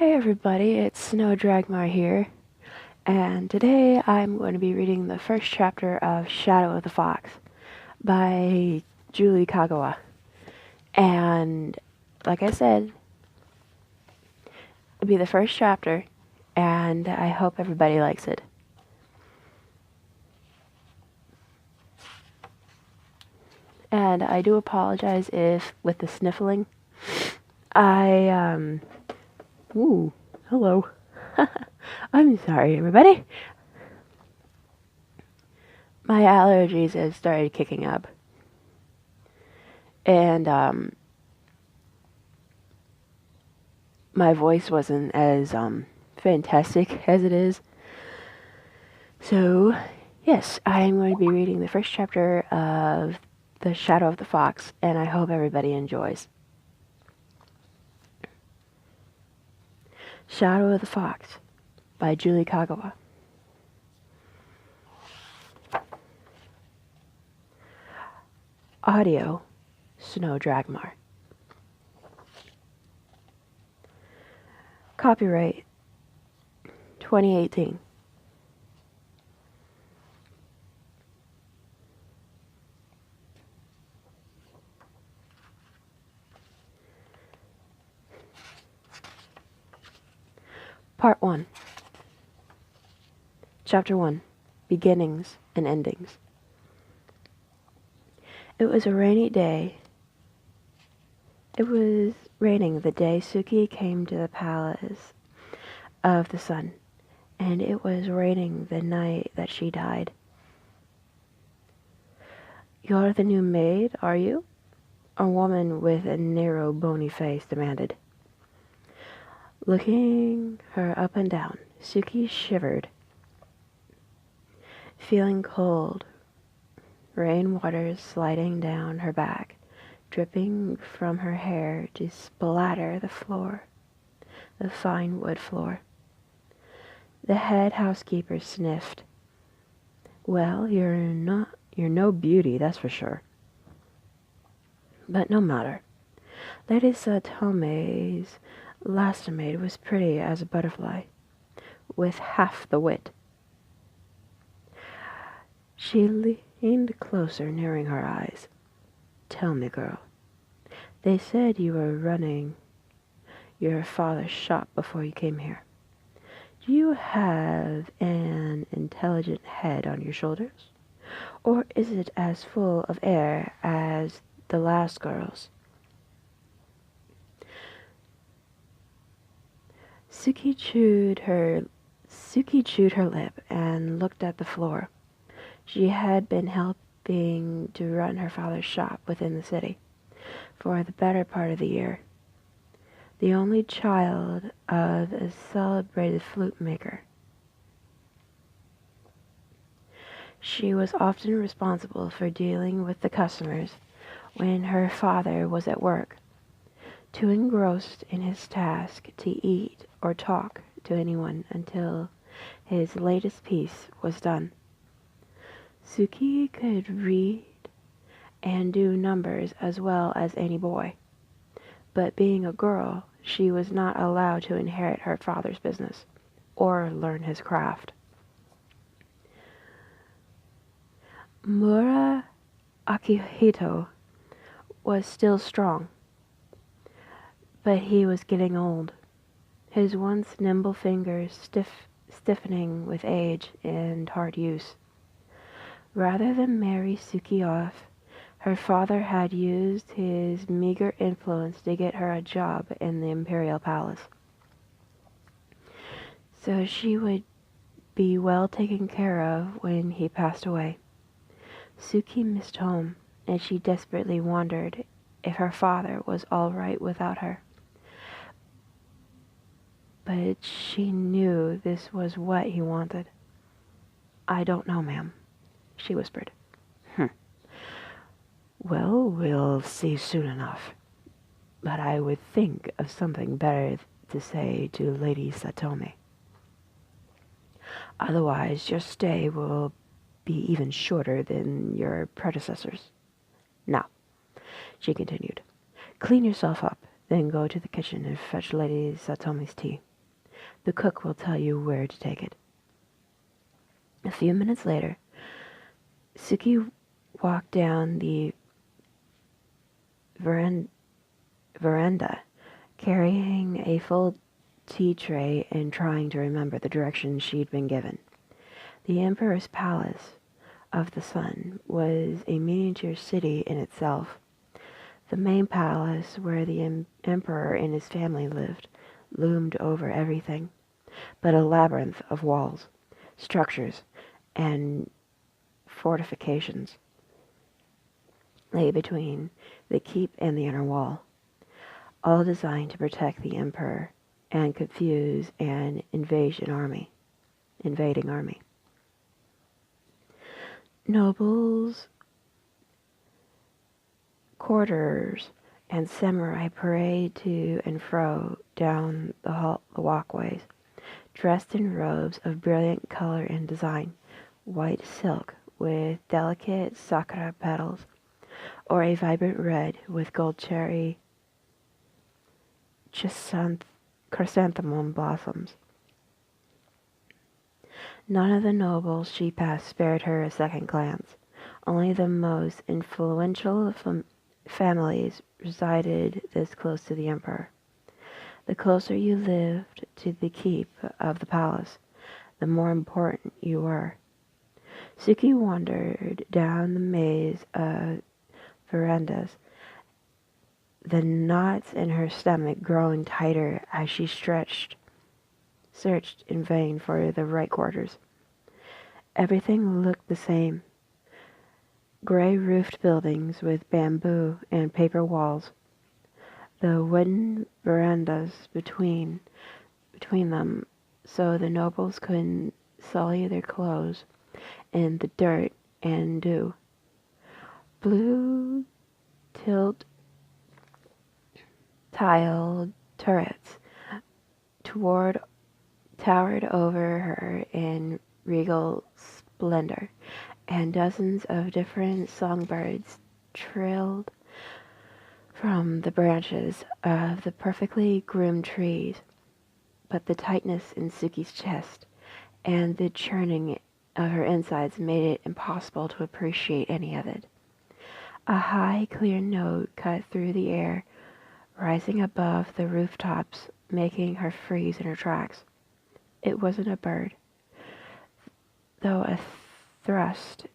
Hey everybody, it's Snow Dragmar here, and today I'm going to be reading the first chapter of Shadow of the Fox by Julie Kagawa. And like I said, it'll be the first chapter, and I hope everybody likes it. And I do apologize if, with the sniffling, ooh, hello. I'm sorry, everybody. My allergies have started kicking up. And, my voice wasn't as, fantastic as it is. So, yes, I am going to be reading the first chapter of The Shadow of the Fox, and I hope everybody enjoys. Shadow of the Fox by Julie Kagawa. Audio, Snow Dragmar. Copyright 2018. Part 1. Chapter 1. Beginnings and Endings. It was a rainy day. It was raining the day Suki came to the Palace of the Sun, and it was raining the night that she died. "You're the new maid, are you?" a woman with a narrow, bony face demanded. Looking her up and down, Suki shivered, feeling cold, rainwater sliding down her back, dripping from her hair to splatter the floor, the fine wood floor. The head housekeeper sniffed. "Well, you're no beauty, that's for sure. But no matter. Lady Satome's last maid was pretty as a butterfly, with half the wit." She leaned closer, narrowing her eyes. "Tell me, girl, they said you were running your father's shop before you came here. Do you have an intelligent head on your shoulders? Or is it as full of air as the last girl's?" Suki chewed her lip and looked at the floor. She had been helping to run her father's shop within the city for the better part of the year. The only child of a celebrated flute maker, she was often responsible for dealing with the customers when her father was at work, too engrossed in his task to eat or talk to anyone until his latest piece was done. Suki could read and do numbers as well as any boy, but being a girl, she was not allowed to inherit her father's business or learn his craft. Mura Akihito was still strong, but he was getting old, his once nimble fingers stiffening with age and hard use. Rather than marry Suki off, her father had used his meager influence to get her a job in the Imperial Palace, so she would be well taken care of when he passed away. Suki missed home, and she desperately wondered if her father was all right without her. But she knew this was what he wanted. "I don't know, ma'am," she whispered. "Well, we'll see soon enough. But I would think of something better to say to Lady Satome. Otherwise, your stay will be even shorter than your predecessors. Now," she continued, "clean yourself up, then go to the kitchen and fetch Lady Satome's tea. The cook will tell you where to take it." A few minutes later, Suki walked down the veranda, carrying a full tea tray and trying to remember the directions she'd been given. The Emperor's Palace of the Sun was a miniature city in itself. The main palace, where the Emperor and his family lived, loomed over everything, but a labyrinth of walls, structures, and fortifications lay between the keep and the inner wall, all designed to protect the Emperor and confuse an invading army. Nobles, courtiers, and samurai parade to and fro down the walkways, dressed in robes of brilliant color and design, white silk with delicate sakura petals, or a vibrant red with gold cherry chrysanthemum blossoms. None of the nobles she passed spared her a second glance. Only the most influential families resided this close to the Emperor. The closer you lived to the keep of the palace, the more important you were. Suki wandered down the maze of verandas, the knots in her stomach growing tighter as she searched in vain for the right quarters. Everything looked the same. Gray-roofed buildings with bamboo and paper walls. The wooden verandas between them, so the nobles couldn't sully their clothes in the dirt and dew. Blue tiled turrets towered over her in regal splendor, and dozens of different songbirds trilled from the branches of the perfectly groomed trees. But the tightness in Suki's chest and the churning of her insides made it impossible to appreciate any of it. A high, clear note cut through the air, rising above the rooftops, making her freeze in her tracks. It wasn't a bird, though a thrush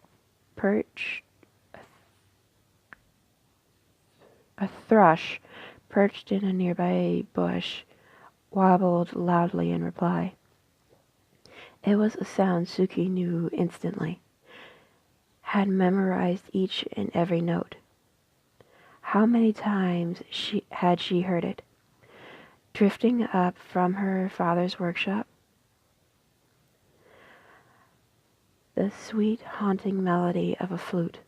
perched in a nearby bush wobbled loudly in reply. It was a sound Suki knew instantly, had memorized each and every note. How many times had she heard it? Drifting up from her father's workshop? The sweet, haunting melody of a flute.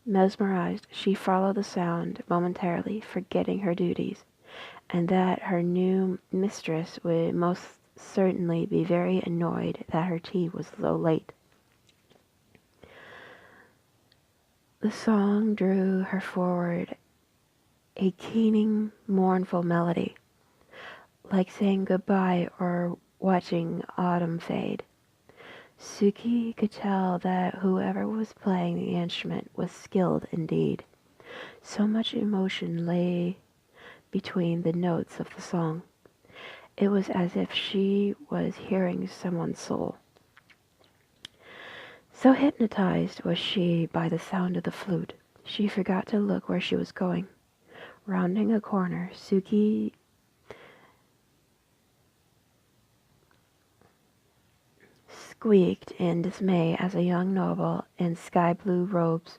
Mesmerized, she followed the sound momentarily, forgetting her duties, and that her new mistress would most certainly be very annoyed that her tea was so late. The song drew her forward, a keening, mournful melody, like saying goodbye or watching autumn fade. Suki could tell that whoever was playing the instrument was skilled indeed. So much emotion lay between the notes of the song. It was as if she was hearing someone's soul. So hypnotized was she by the sound of the flute, she forgot to look where she was going. Rounding a corner, Suki squeaked in dismay as a young noble in sky-blue robes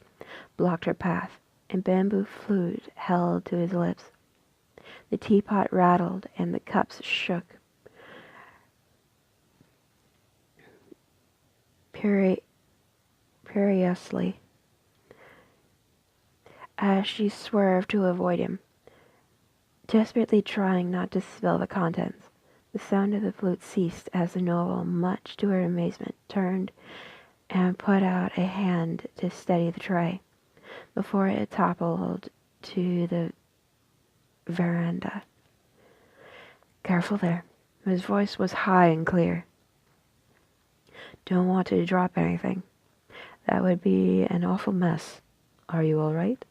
blocked her path, and bamboo flute held to his lips. The teapot rattled and the cups shook furiously as she swerved to avoid him, desperately trying not to spill the contents. The sound of the flute ceased as the noble, much to her amazement, turned and put out a hand to steady the tray before it toppled to the veranda. "Careful there," His voice was high and clear. Don't want to drop anything. That would be an awful mess. Are you all right?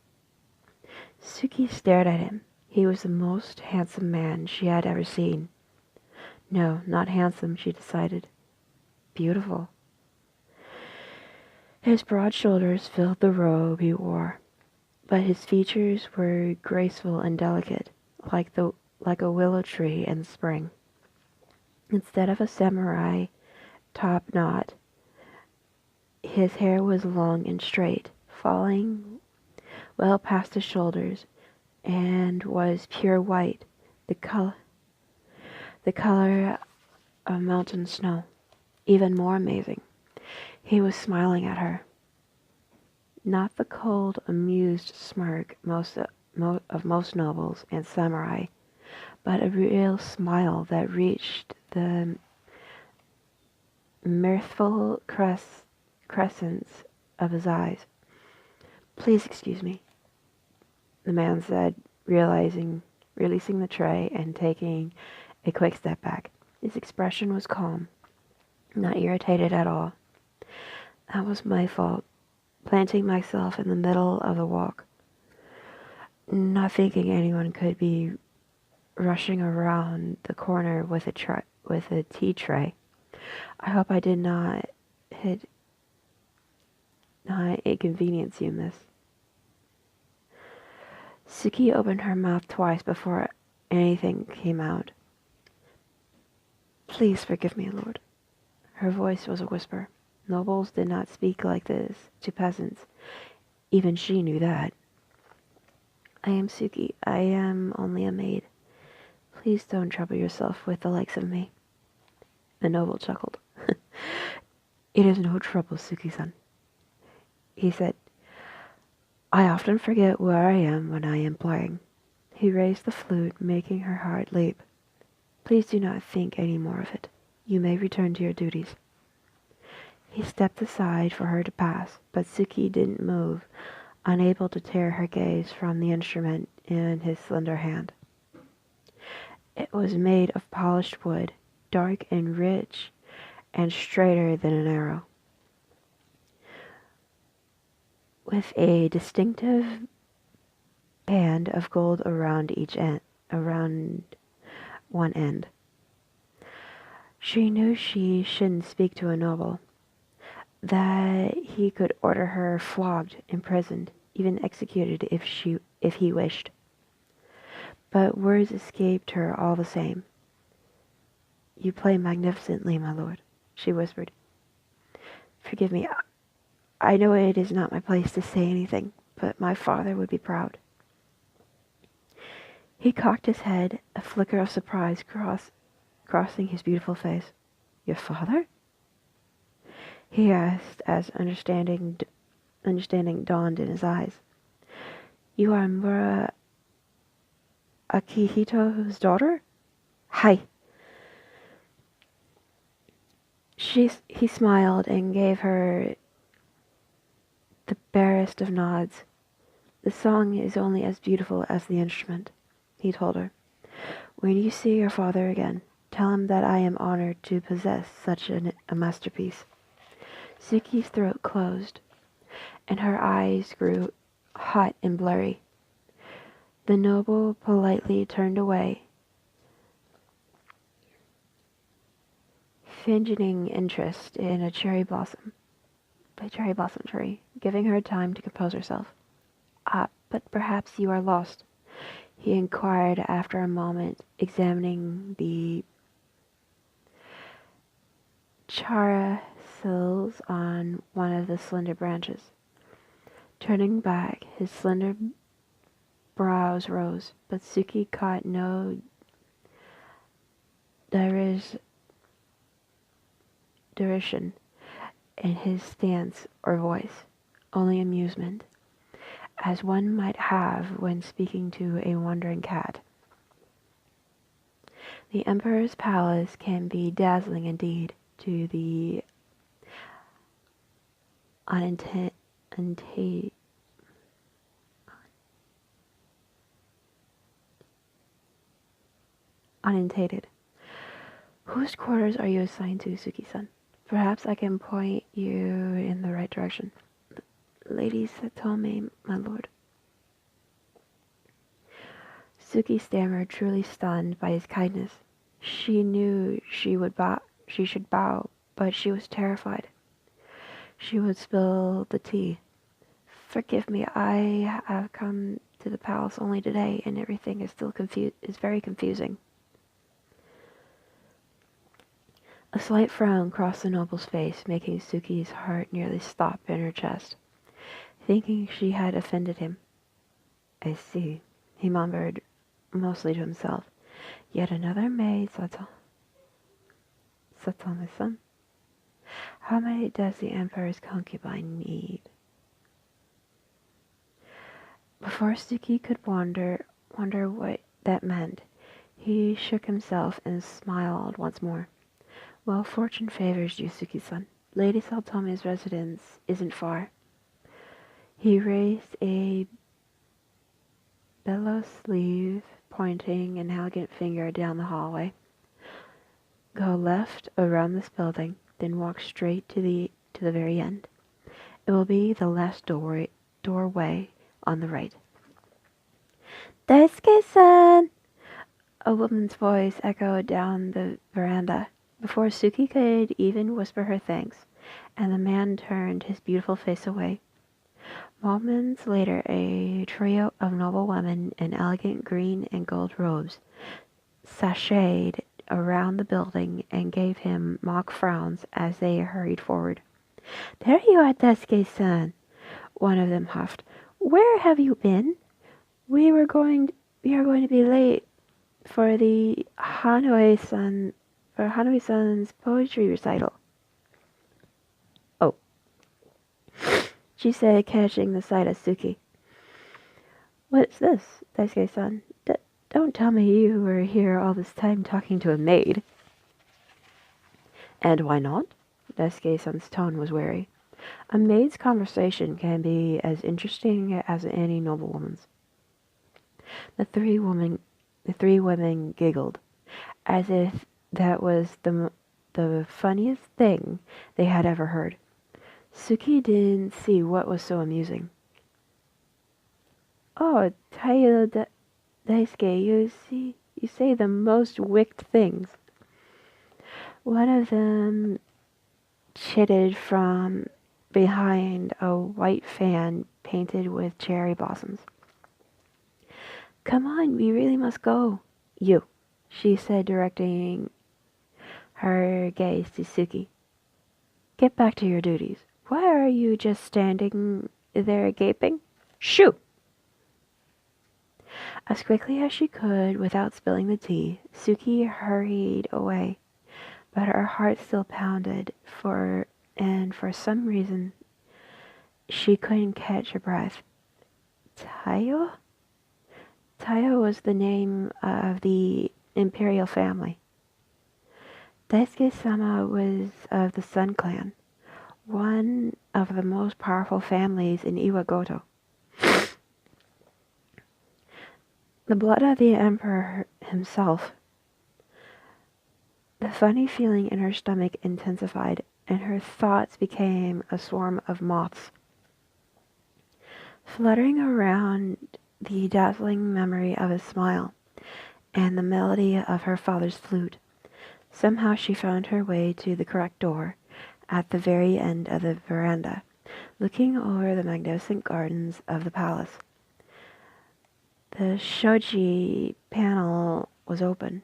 Suki stared at him. He was the most handsome man she had ever seen. No, not handsome, she decided. Beautiful. His broad shoulders filled the robe he wore, but his features were graceful and delicate, like a willow tree in spring. Instead of a samurai top knot, his hair was long and straight, falling well past his shoulders, and was pure white, the color of mountain snow. Even more amazing, he was smiling at her. Not the cold, amused smirk of most nobles and samurai, but a real smile that reached the mirthful crescents of his eyes. Please excuse me, the man said, releasing the tray and taking a quick step back. His expression was calm, not irritated at all. That was my fault, planting myself in the middle of the walk, not thinking anyone could be rushing around the corner with a tea tray. I hope I did not inconvenience you, miss. Suki opened her mouth twice before anything came out. Please forgive me, Lord. Her voice was a whisper. Nobles did not speak like this to peasants. Even she knew that. I am Suki. I am only a maid. Please don't trouble yourself with the likes of me. The noble chuckled. It is no trouble, Suki-san. He said, I often forget where I am when I am playing. He raised the flute, making her heart leap. Please do not think any more of it. You may return to your duties. He stepped aside for her to pass, but Suki didn't move, unable to tear her gaze from the instrument in his slender hand. It was made of polished wood, dark and rich, and straighter than an arrow, with a distinctive band of gold around one end. She knew she shouldn't speak to a noble, that he could order her flogged, imprisoned, even executed if he wished. But words escaped her all the same. You play magnificently, my lord, she whispered. Forgive me, I know it is not my place to say anything, but my father would be proud. He cocked his head, a flicker of surprise crossing his beautiful face. Your father? He asked as understanding dawned in his eyes. You are Mura Akihito's daughter? Hi. He smiled and gave her the barest of nods. The song is only as beautiful as the instrument, he told her. When you see your father again, tell him that I am honored to possess such a masterpiece. Suki's throat closed, and her eyes grew hot and blurry. The noble politely turned away, fidgeting interest in a cherry blossom tree, giving her time to compose herself. Ah, but perhaps you are lost, he inquired after a moment, examining the characils on one of the slender branches. Turning back, his slender brows rose, but Suki caught no derision in his stance or voice, only amusement, as one might have when speaking to a wandering cat. The emperor's palace can be dazzling indeed to the uninitiated, Whose quarters are you assigned to, Suki-san? Perhaps I can point you in the right direction. Lady Satome, my lord. Suki stammered, truly stunned by his kindness. She knew she should bow, but she was terrified. She would spill the tea. Forgive me, I have come to the palace only today, and everything is still very confusing. A slight frown crossed the noble's face, making Suki's heart nearly stop in her chest, thinking she had offended him. I see, he murmured, mostly to himself. Yet another maid, Satome-san. How many does the Emperor's concubine need? Before Suki could wonder what that meant, he shook himself and smiled once more. Well, fortune favors you, Suki-san. Lady Satome's residence isn't far. He raised a bellow sleeve, pointing an elegant finger down the hallway. Go left around this building, then walk straight to the very end. It will be the last doorway on the right. Daisuke-san! A woman's voice echoed down the veranda, before Suki could even whisper her thanks, and the man turned his beautiful face away. Moments later, a trio of noble women in elegant green and gold robes sashayed around the building and gave him mock frowns as they hurried forward. There you are, Daisuke-san, one of them huffed. Where have you been? We are going to be late for the Hanoi-san's poetry recital. Oh, she said, catching the sight of Suki. What's this, Daisuke-san? Don't tell me you were here all this time talking to a maid. And why not? Daisuke-san's tone was wary. A maid's conversation can be as interesting as any noblewoman's. The three women giggled, as if that was the funniest thing they had ever heard. Suki didn't see what was so amusing. Oh, Tayo Daisuke, you say the most wicked things. One of them chitted from behind a white fan painted with cherry blossoms. Come on, we really must go. You, she said, directing her gaze to Suki. Get back to your duties. Why are you just standing there gaping? Shoo! As quickly as she could, without spilling the tea, Suki hurried away, but her heart still pounded, and for some reason she couldn't catch her breath. Tayo? Tayo was the name of the imperial family. Daisuke-sama was of the Sun Clan, one of the most powerful families in Iwagoto. The blood of the emperor himself. The funny feeling in her stomach intensified, and her thoughts became a swarm of moths, fluttering around the dazzling memory of his smile and the melody of her father's flute. Somehow she found her way to the correct door at the very end of the veranda, looking over the magnificent gardens of the palace. The shoji panel was open,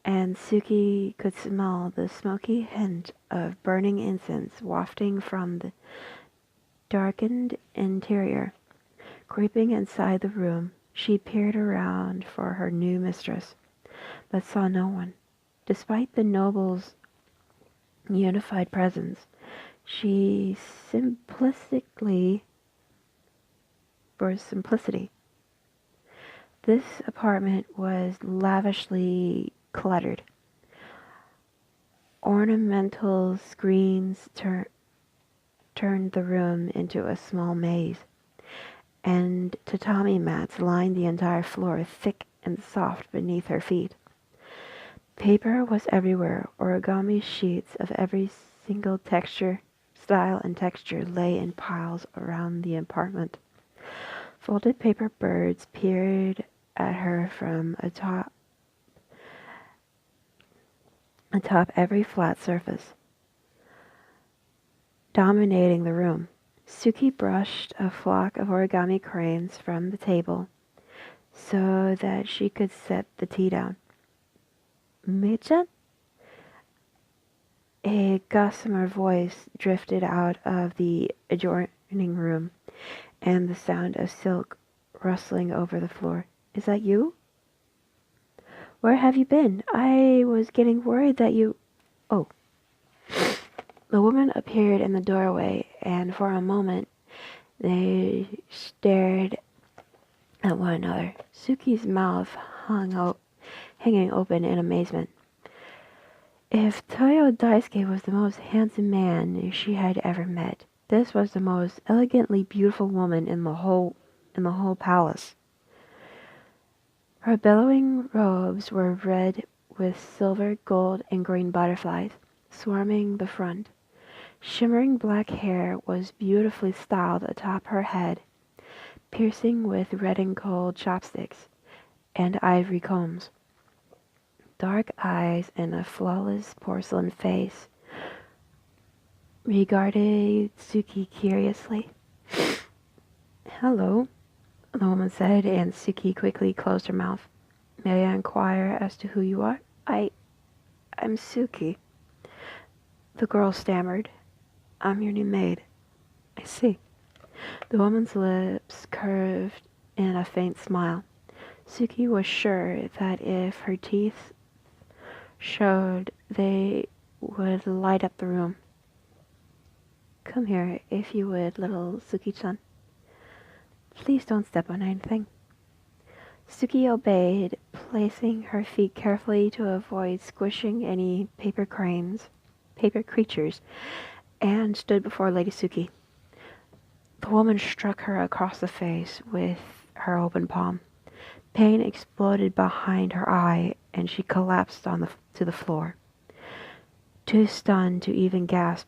and Suki could smell the smoky hint of burning incense wafting from the darkened interior. Creeping inside the room, she peered around for her new mistress, but saw no one. Despite the noble's unified presence, she for simplicity. This apartment was lavishly cluttered. Ornamental screens turned the room into a small maze, and tatami mats lined the entire floor, thick and soft beneath her feet. Paper was everywhere. Origami sheets of every single texture, style, and texture lay in piles around the apartment. Folded paper birds peered at her from atop every flat surface, dominating the room. Suki brushed a flock of origami cranes from the table so that she could set the tea down. Mei-chan? A gossamer voice drifted out of the adjoining room, and the sound of silk rustling over the floor. Is that you? Where have you been? I was getting worried that you... Oh. The woman appeared in the doorway, and for a moment they stared at one another. Suki's mouth hanging open in amazement. If Toyo Daisuke was the most handsome man she had ever met, this was the most elegantly beautiful woman in the whole palace. Her billowing robes were red with silver, gold, and green butterflies swarming the front. Shimmering black hair was beautifully styled atop her head, piercing with red and gold chopsticks and ivory combs. Dark eyes and a flawless porcelain face regarded Suki curiously. Hello, the woman said, and Suki quickly closed her mouth. May I inquire as to who you are? I'm Suki. The girl stammered. I'm your new maid. I see. The woman's lips curved in a faint smile. Suki was sure that if her teeth showed, they would light up the room. Come here, if you would, little Suki-chan. Please don't step on anything. Suki obeyed, placing her feet carefully to avoid squishing any paper creatures, and stood before Lady Suki. The woman struck her across the face with her open palm. Pain exploded behind her eye, and she collapsed to the floor, too stunned to even gasp.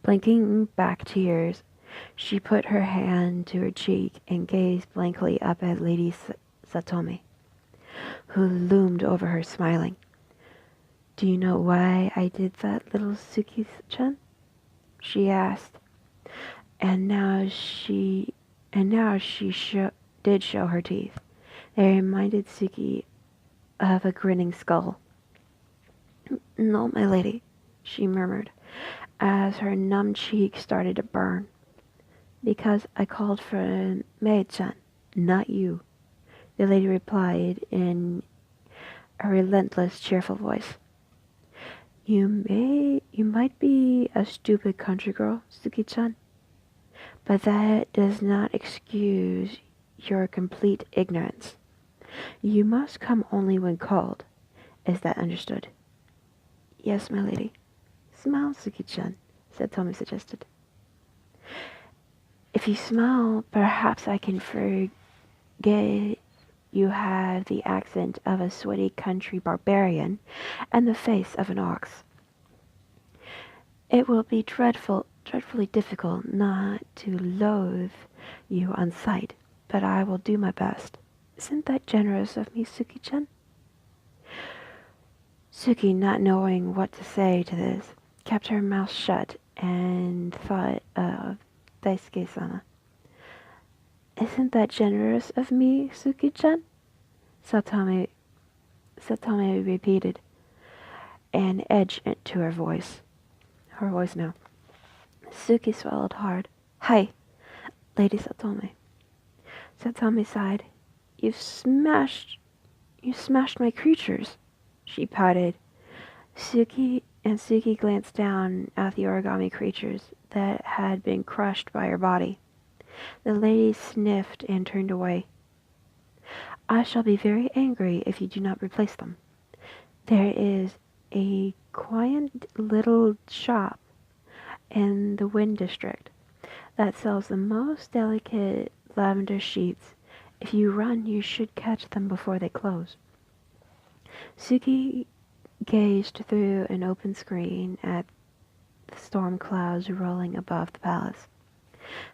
Blinking back tears, she put her hand to her cheek and gazed blankly up at Lady Satomi, who loomed over her, smiling. Do you know why I did that, little Suki-chan? She asked, and now she did show her teeth. They reminded Suki of a grinning skull. No, my lady, she murmured, as her numb cheek started to burn. Because I called for Mei-chan, not you, the lady replied in a relentless, cheerful voice. You might be a stupid country girl, Suki-chan, but that does not excuse your complete ignorance. You must come only when called. Is that understood? Yes, my lady. Smile, Suki-chan, Satomi suggested. If you smile, perhaps I can forget you have the accent of a sweaty country barbarian and the face of an ox. It will be dreadfully difficult not to loathe you on sight, but I will do my best. Isn't that generous of me, Suki-chan? Suki, not knowing what to say to this, kept her mouth shut and thought of Daisuke-sama. Isn't that generous of me, Suki-chan? Satomi repeated, an edge to her voice. Her voice now. Suki swallowed hard. Hi, Lady Satomi. Satomi sighed. You smashed my creatures, she pouted. Suki glanced down at the origami creatures that had been crushed by her body. The lady sniffed and turned away. I shall be very angry if you do not replace them. There is a quiet little shop in the Wind District that sells the most delicate lavender sheets. If you run, you should catch them before they close. Suki gazed through an open screen at the storm clouds rolling above the palace.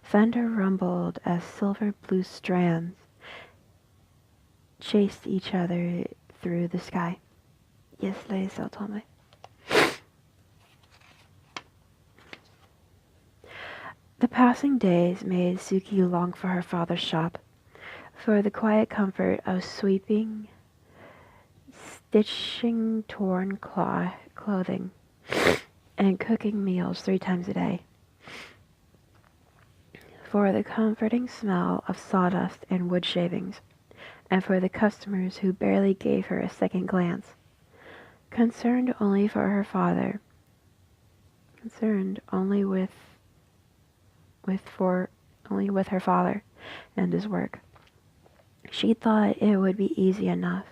Thunder rumbled as silver-blue strands chased each other through the sky. Yes, Lady Sal told me. The passing days made Suki long for her father's shop, for the quiet comfort of sweeping, stitching torn clothing, and cooking meals 3 times a day, for the comforting smell of sawdust and wood shavings, and for the customers who barely gave her a second glance. Concerned only for her father, concerned only with her father and his work. She thought it would be easy enough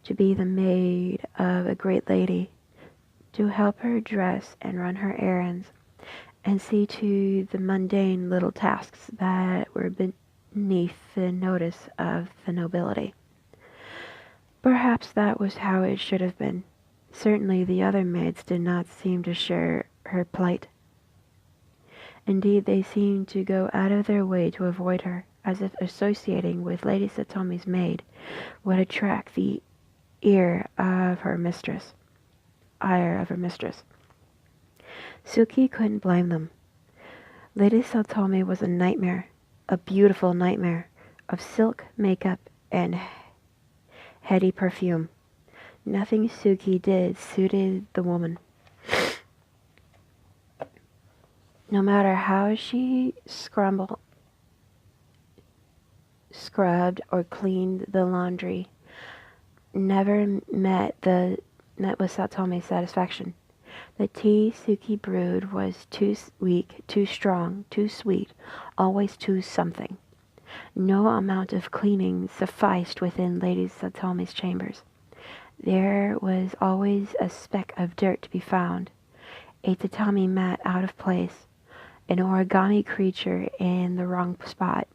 to be the maid of a great lady, to help her dress and run her errands, and see to the mundane little tasks that were beneath the notice of the nobility. Perhaps that was how it should have been. Certainly the other maids did not seem to share her plight. Indeed, they seemed to go out of their way to avoid her, as if associating with Lady Satomi's maid would attract the ire of her mistress. Suki couldn't blame them. Lady Satomi was a nightmare, a beautiful nightmare, of silk, makeup, and heady perfume. Nothing Suki did suited the woman. No matter how she scrubbed or cleaned the laundry, never met with Satomi's satisfaction. The tea Suki brewed was too weak, too strong, too sweet, always too something. No amount of cleaning sufficed within Lady Satomi's chambers. There was always a speck of dirt to be found, a tatami mat out of place, an origami creature in the wrong spot,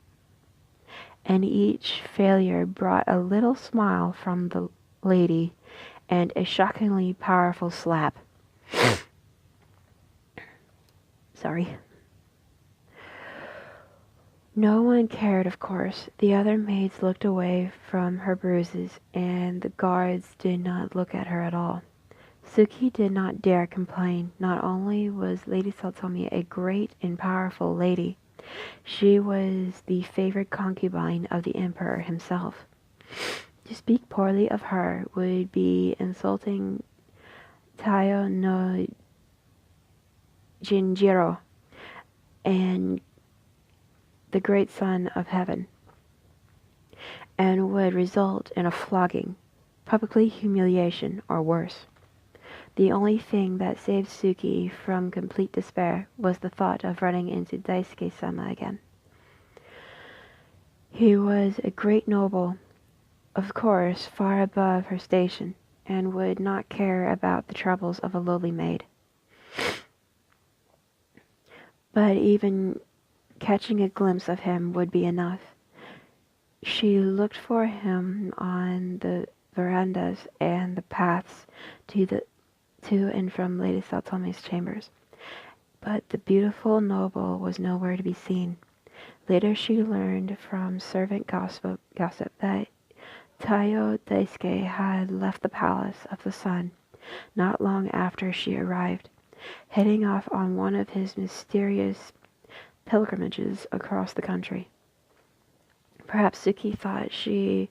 and each failure brought a little smile from the lady and a shockingly powerful slap. Sorry. No one cared, of course. The other maids looked away from her bruises, and the guards did not look at her at all. Suki did not dare complain. Not only was Lady Satomi a great and powerful lady, she was the favored concubine of the emperor himself. To speak poorly of her would be insulting Taiyo no Jinjiro, and the great son of heaven, and would result in a flogging, publicly humiliation, or worse. The only thing that saved Suki from complete despair was the thought of running into Daisuke-sama again. He was a great noble, of course far above her station, and would not care about the troubles of a lowly maid. But even catching a glimpse of him would be enough. She looked for him on the verandas and the paths to and from Lady Satomi's chambers, but the beautiful noble was nowhere to be seen. Later she learned from servant gossip that Taiyo Daisuke had left the Palace of the Sun not long after she arrived, heading off on one of his mysterious pilgrimages across the country. Perhaps Suki thought she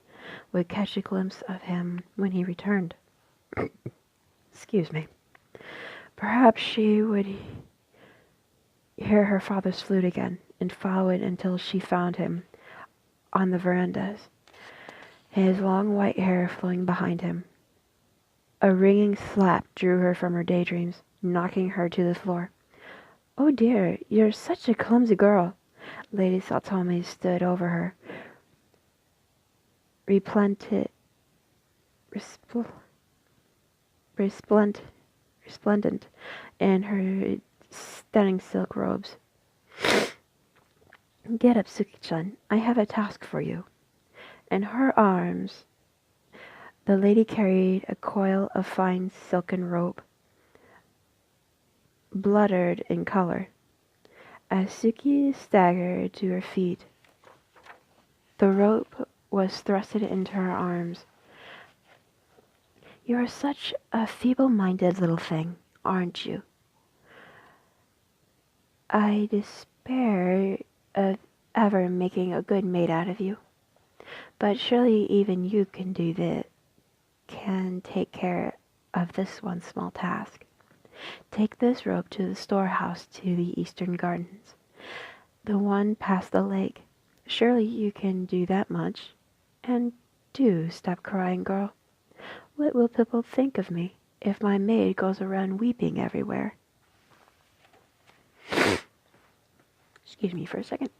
would catch a glimpse of him when he returned. Excuse me. Perhaps she would hear her father's flute again and follow it until she found him on the verandas, his long white hair flowing behind him. A ringing slap drew her from her daydreams, knocking her to the floor. "Oh dear, you're such a clumsy girl." Lady Satomi stood over her, resplendent in her stunning silk robes. "Get up, Suki-chan. I have a task for you." And her arms The lady carried a coil of fine silken rope, bloodred in color. As Suki staggered to her feet, the rope was thrusted into her arms. "You are such a feeble-minded little thing, aren't you? I despair of ever making a good maid out of you. But surely even you can take care of this one small task. Take this rope to the storehouse to the eastern gardens, the one past the lake. Surely you can do that much. And do stop crying, girl. What will people think of me if my maid goes around weeping everywhere?" Excuse me for a second.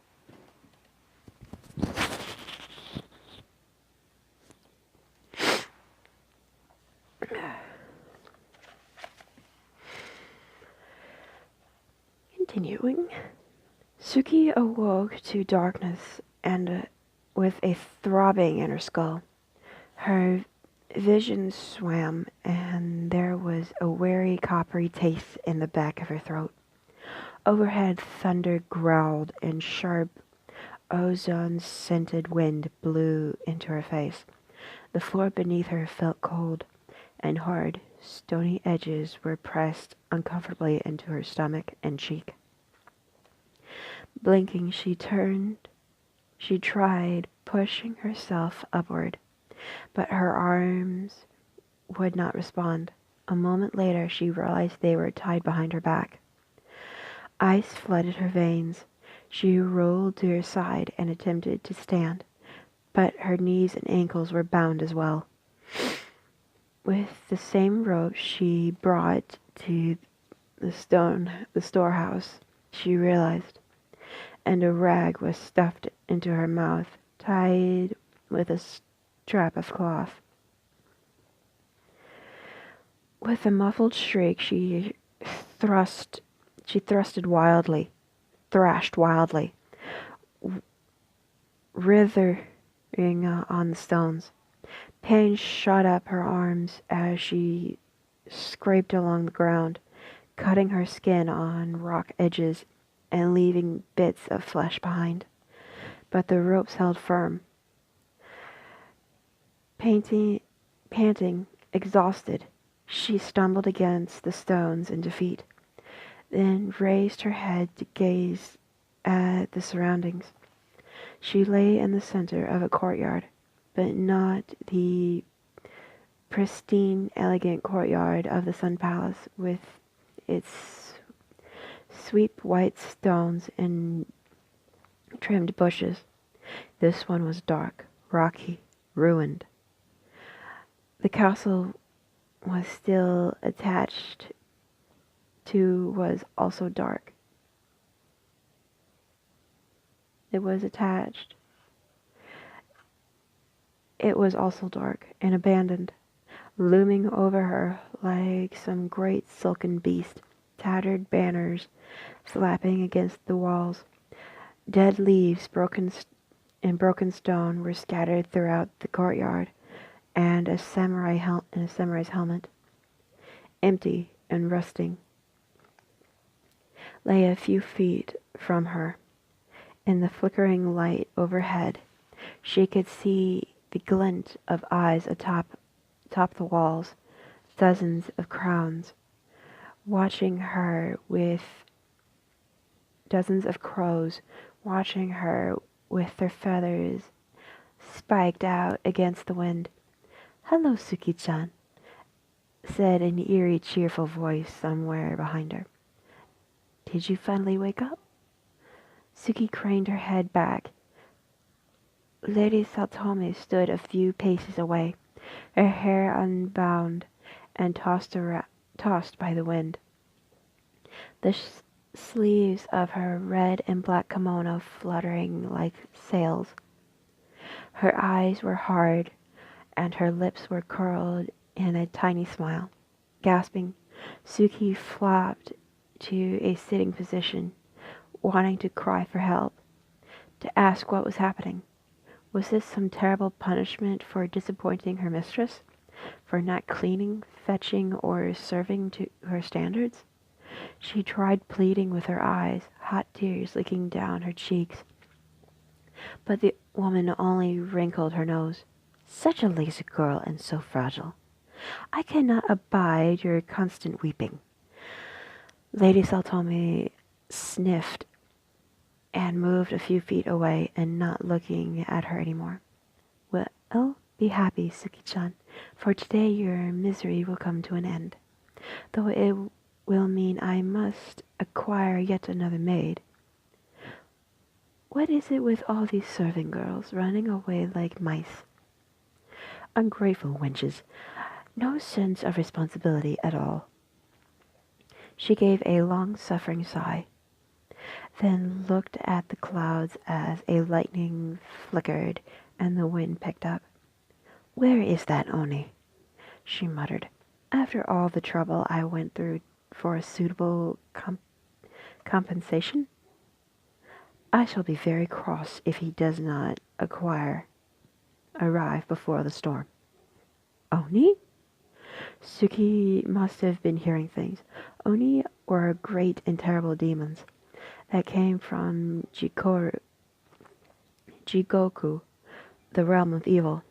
Continuing. Suki awoke to darkness and with a throbbing in her skull. Her vision swam, and there was a weary coppery taste in the back of her throat. Overhead, thunder growled, and sharp, ozone-scented wind blew into her face. The floor beneath her felt cold, and hard, stony edges were pressed uncomfortably into her stomach and cheek. Blinking, she tried pushing herself upward, but her arms would not respond. A moment later, she realized they were tied behind her back. Ice flooded her veins. She rolled to her side and attempted to stand, but her knees and ankles were bound as well. With the same rope she brought to the storehouse, she realized, and a rag was stuffed into her mouth, tied with a strap of cloth. With a muffled shriek, she thrashed wildly, writhing on the stones. Pain shot up her arms as she scraped along the ground, cutting her skin on rock edges and leaving bits of flesh behind. But the ropes held firm. Panting, exhausted, she stumbled against the stones in defeat, then raised her head to gaze at the surroundings. She lay in the center of a courtyard, but not the pristine, elegant courtyard of the Sun Palace with its sweep white stones and trimmed bushes. This one was dark, rocky, ruined. The castle was still attached to was also dark. It was also dark and abandoned, looming over her like some great silken beast, tattered banners flapping against the walls. Dead leaves, broken stone were scattered throughout the courtyard, and a samurai's helmet, empty and rusting, lay a few feet from her. In the flickering light overhead, she could see the glint of eyes atop the walls, dozens of crowns, watching her with dozens of crows, watching her with their feathers spiked out against the wind. "Hello, Suki-chan," said an eerie, cheerful voice somewhere behind her. "Did you finally wake up?" Suki craned her head back. Lady Satome stood a few paces away, her hair unbound and tossed by the wind. The sleeves of her red and black kimono fluttering like sails. Her eyes were hard, and her lips were curled in a tiny smile. Gasping, Suki flopped to a sitting position, wanting to cry for help, to ask what was happening. Was this some terrible punishment for disappointing her mistress? for not cleaning, fetching, or serving to her standards? She tried pleading with her eyes, hot tears leaking down her cheeks, but the woman only wrinkled her nose. Such a lazy girl and so fragile. I cannot abide your constant weeping. Lady Saltome sniffed and moved a few feet away and not looking at her anymore. Well, be happy, Suki-chan, for today your misery will come to an end, though it will mean I must acquire yet another maid. What is it with all these serving girls running away like mice? Ungrateful wenches, no sense of responsibility at all. She gave a long-suffering sigh, then looked at the clouds as a lightning flickered and the wind picked up. Where is that Oni? She muttered. After all the trouble I went through for a suitable compensation? I shall be very cross if he does not arrive before the storm. Oni? Suki must have been hearing things. Oni were great and terrible demons that came from Jigoku, the realm of evil.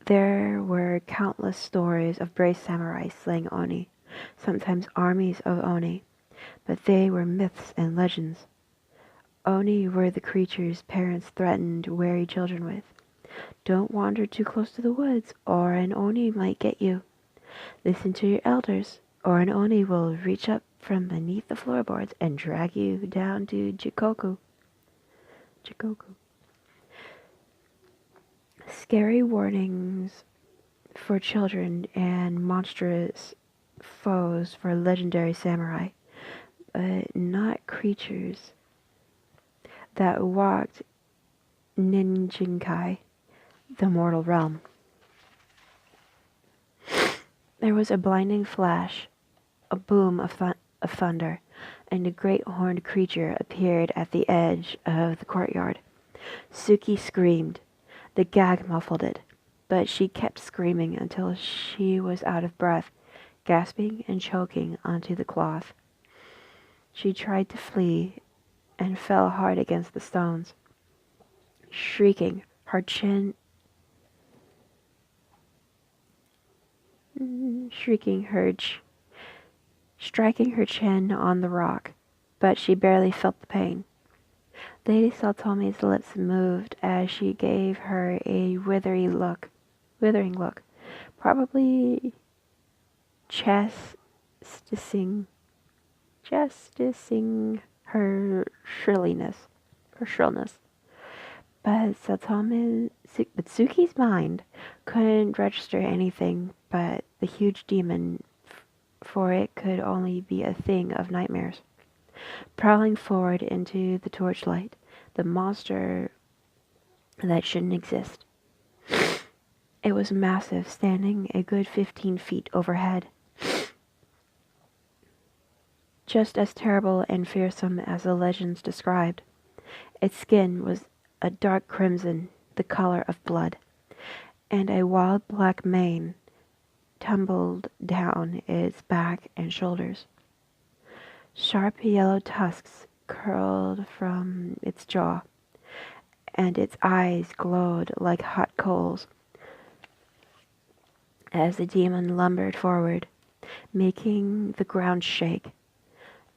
There were countless stories of brave samurai slaying Oni, sometimes armies of Oni, but they were myths and legends. Oni were the creatures parents threatened wary children with. Don't wander too close to the woods, or an Oni might get you. Listen to your elders, or an Oni will reach up from beneath the floorboards and drag you down to Jikoku. Scary warnings for children and monstrous foes for legendary samurai, but not creatures that walked Ninjinkai, the mortal realm. There was a blinding flash, a boom of thunder, and a great horned creature appeared at the edge of the courtyard. Suki screamed. The gag muffled it, but she kept screaming until she was out of breath, gasping and choking onto the cloth. She tried to flee and fell hard against the stones, shrieking, striking her chin on the rock, but she barely felt the pain. Lady Saltome's lips moved as she gave her a withering look, probably justicing her shrillness. But Suki's mind couldn't register anything but the huge demon, for it could only be a thing of nightmares. Prowling forward into the torchlight, the monster that shouldn't exist. It was massive, standing a good 15 feet overhead. Just as terrible and fearsome as the legends described. Its skin was a dark crimson, the color of blood, and a wild black mane tumbled down its back and shoulders. Sharp yellow tusks curled from its jaw, and its eyes glowed like hot coals as the demon lumbered forward, making the ground shake.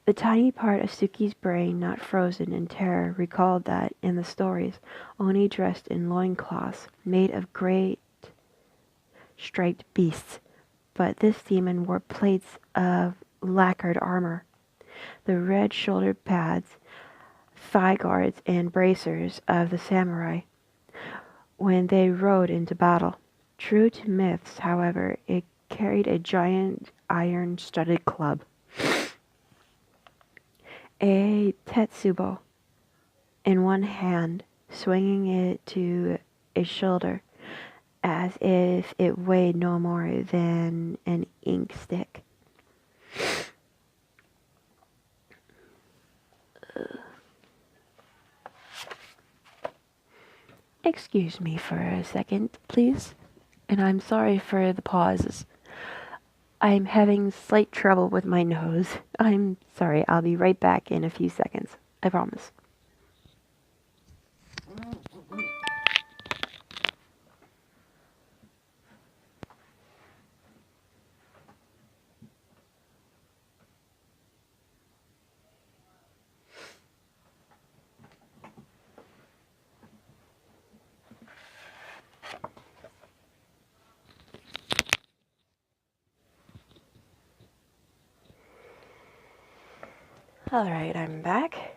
The tiny part of Suki's brain not frozen in terror recalled that, in the stories, Oni dressed in loincloths made of great striped beasts, but this demon wore plates of lacquered armor. The red shoulder pads, thigh guards, and bracers of the samurai when they rode into battle. True to myths, however, it carried a giant iron-studded club, a tetsubo, in one hand, swinging it to a shoulder as if it weighed no more than an ink stick. Excuse me for a second, please. And I'm sorry for the pauses. I'm having slight trouble with my nose. I'm sorry. I'll be right back in a few seconds. I promise. Alright, I'm back.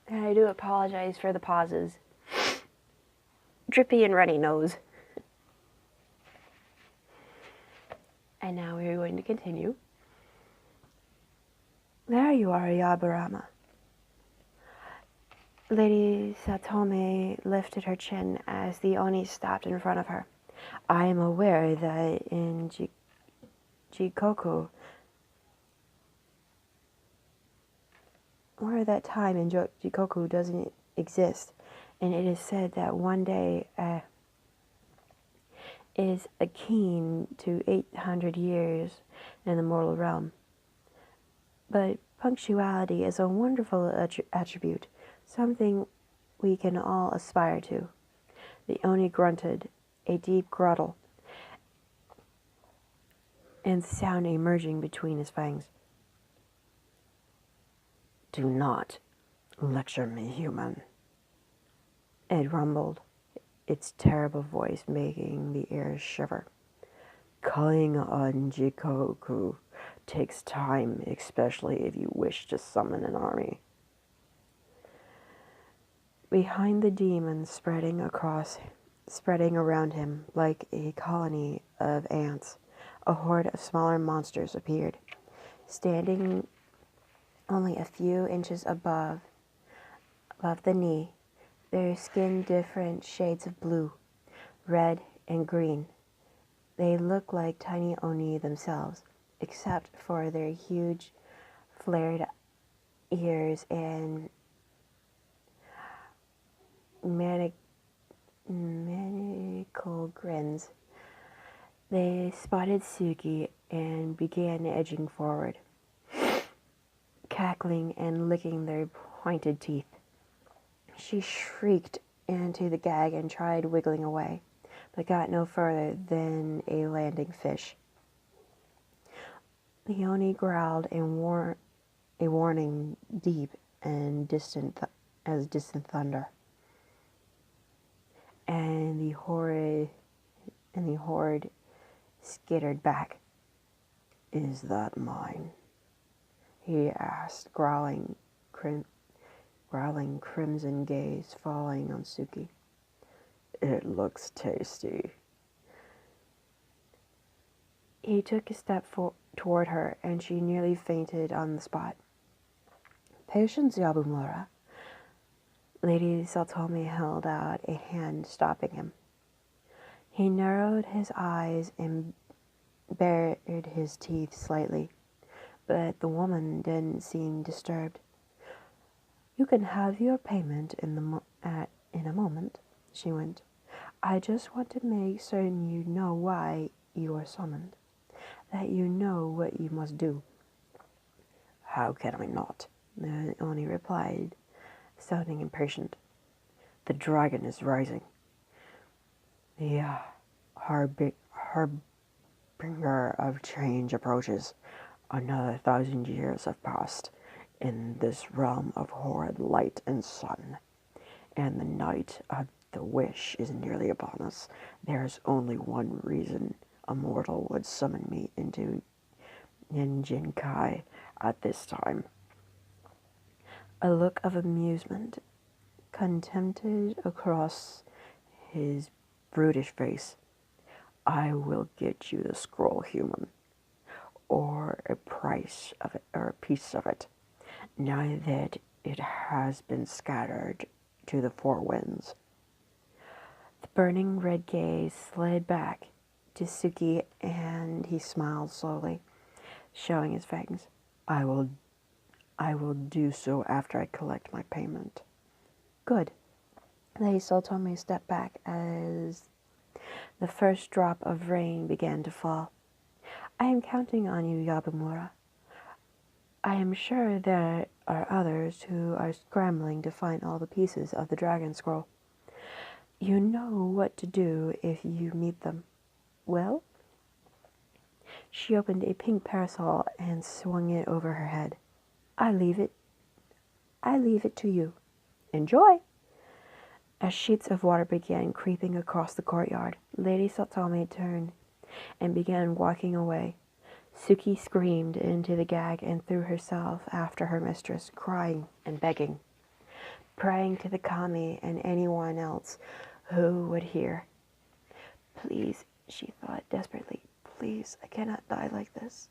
And I do apologize for the pauses. Drippy and runny nose. And now we're going to continue. There you are, Yabarama. Lady Satome lifted her chin as the Oni stopped in front of her. I am aware that in Jikoku, or that time in Jikoku doesn't exist, and it is said that one day is akin to 800 years in the mortal realm. But punctuality is a wonderful attribute, something we can all aspire to. The Oni grunted, a deep gruntle, and sound emerging between his fangs. Do not lecture me, human. It rumbled, its terrible voice making the air shiver. Calling on Jikoku takes time, especially if you wish to summon an army. Behind the demon spreading around him like a colony of ants, a horde of smaller monsters appeared, standing only a few inches above the knee, their skin different shades of blue, red, and green. They look like tiny Oni themselves, except for their huge, flared ears and maniacal grins. They spotted Suki and began edging forward, cackling and licking their pointed teeth. She shrieked into the gag and tried wiggling away, but got no further than a landing fish. Leone growled a warning deep and distant as distant thunder, and the horde skittered back. Is that mine? He asked, growling crimson gaze falling on Suki. It looks tasty. He took a step toward her, and she nearly fainted on the spot. Patience, Yabumura. Lady Satome held out a hand, stopping him. He narrowed his eyes and bared his teeth slightly, but the woman didn't seem disturbed. You can have your payment in a moment, she went. I just want to make certain you know why you are summoned, that you know what you must do. How can I not? The Oni replied, sounding impatient. The dragon is rising. The harbinger of change approaches. Another 1,000 years have passed in this realm of horrid light and sun, and the night of the wish is nearly upon us. There is only one reason a mortal would summon me into Ninjinkai at this time. A look of amusement contempted across his brutish face. I will get you the scroll, human, or a price of it, or a piece of it, now that it has been scattered to the four winds. The burning red gaze slid back to Suki, and he smiled slowly, showing his fangs. I will do so after I collect my payment. Good. Lady Sotomi stepped back as the first drop of rain began to fall. I am counting on you, Yabamura. I am sure there are others who are scrambling to find all the pieces of the dragon scroll. You know what to do if you meet them. Well? She opened a pink parasol and swung it over her head. I leave it to you. Enjoy! As sheets of water began creeping across the courtyard, Lady Satomi turned and began walking away. Suki screamed into the gag and threw herself after her mistress, crying and begging, praying to the kami and anyone else who would hear. Please, she thought desperately, please, I cannot die like this.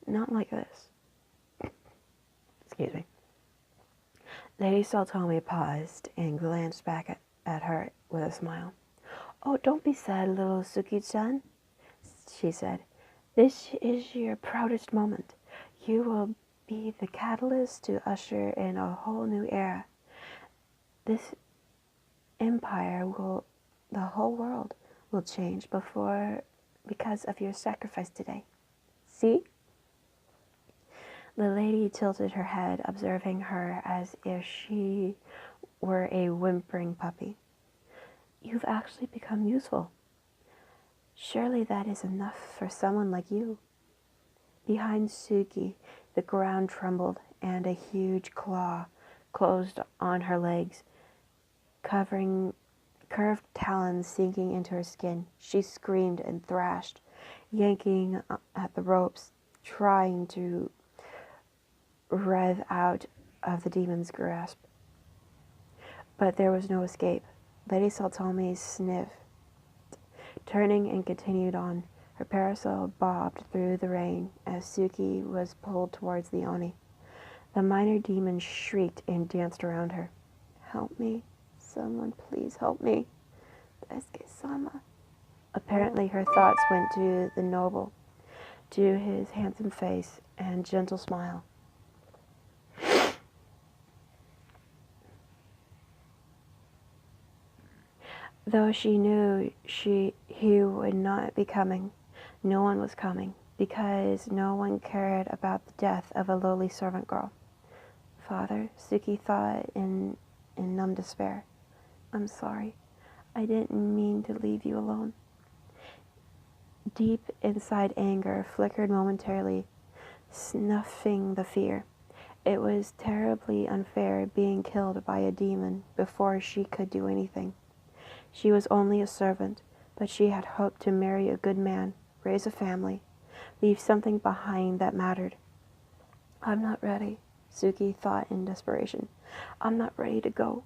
Not like this. Excuse me. Lady Satomi paused and glanced back at her with a smile. Oh, don't be sad, little Suki-chan, she said. This is your proudest moment. You will be the catalyst to usher in a whole new era. This empire the whole world will change because of your sacrifice today. See? The lady tilted her head, observing her as if she were a whimpering puppy. You've actually become useful. Surely that is enough for someone like you. Behind Suki, the ground trembled, and a huge claw closed on her legs, covering curved talons sinking into her skin. She screamed and thrashed, yanking at the ropes, trying to writhe out of the demon's grasp. But there was no escape. Lady Satomi sniffed, turning and continued on. Her parasol bobbed through the rain as Suki was pulled towards the Oni. The minor demon shrieked and danced around her. Help me. Someone please help me. Daisuke-sama. Apparently her thoughts went to the noble, to his handsome face and gentle smile. Though she knew he would not be coming, no one was coming, because no one cared about the death of a lowly servant girl. Father, Suki thought in numb despair. I'm sorry. I didn't mean to leave you alone. Deep inside anger flickered momentarily, snuffing the fear. It was terribly unfair being killed by a demon before she could do anything. She was only a servant, but she had hoped to marry a good man, raise a family, leave something behind that mattered. I'm not ready, Suki thought in desperation. I'm not ready to go.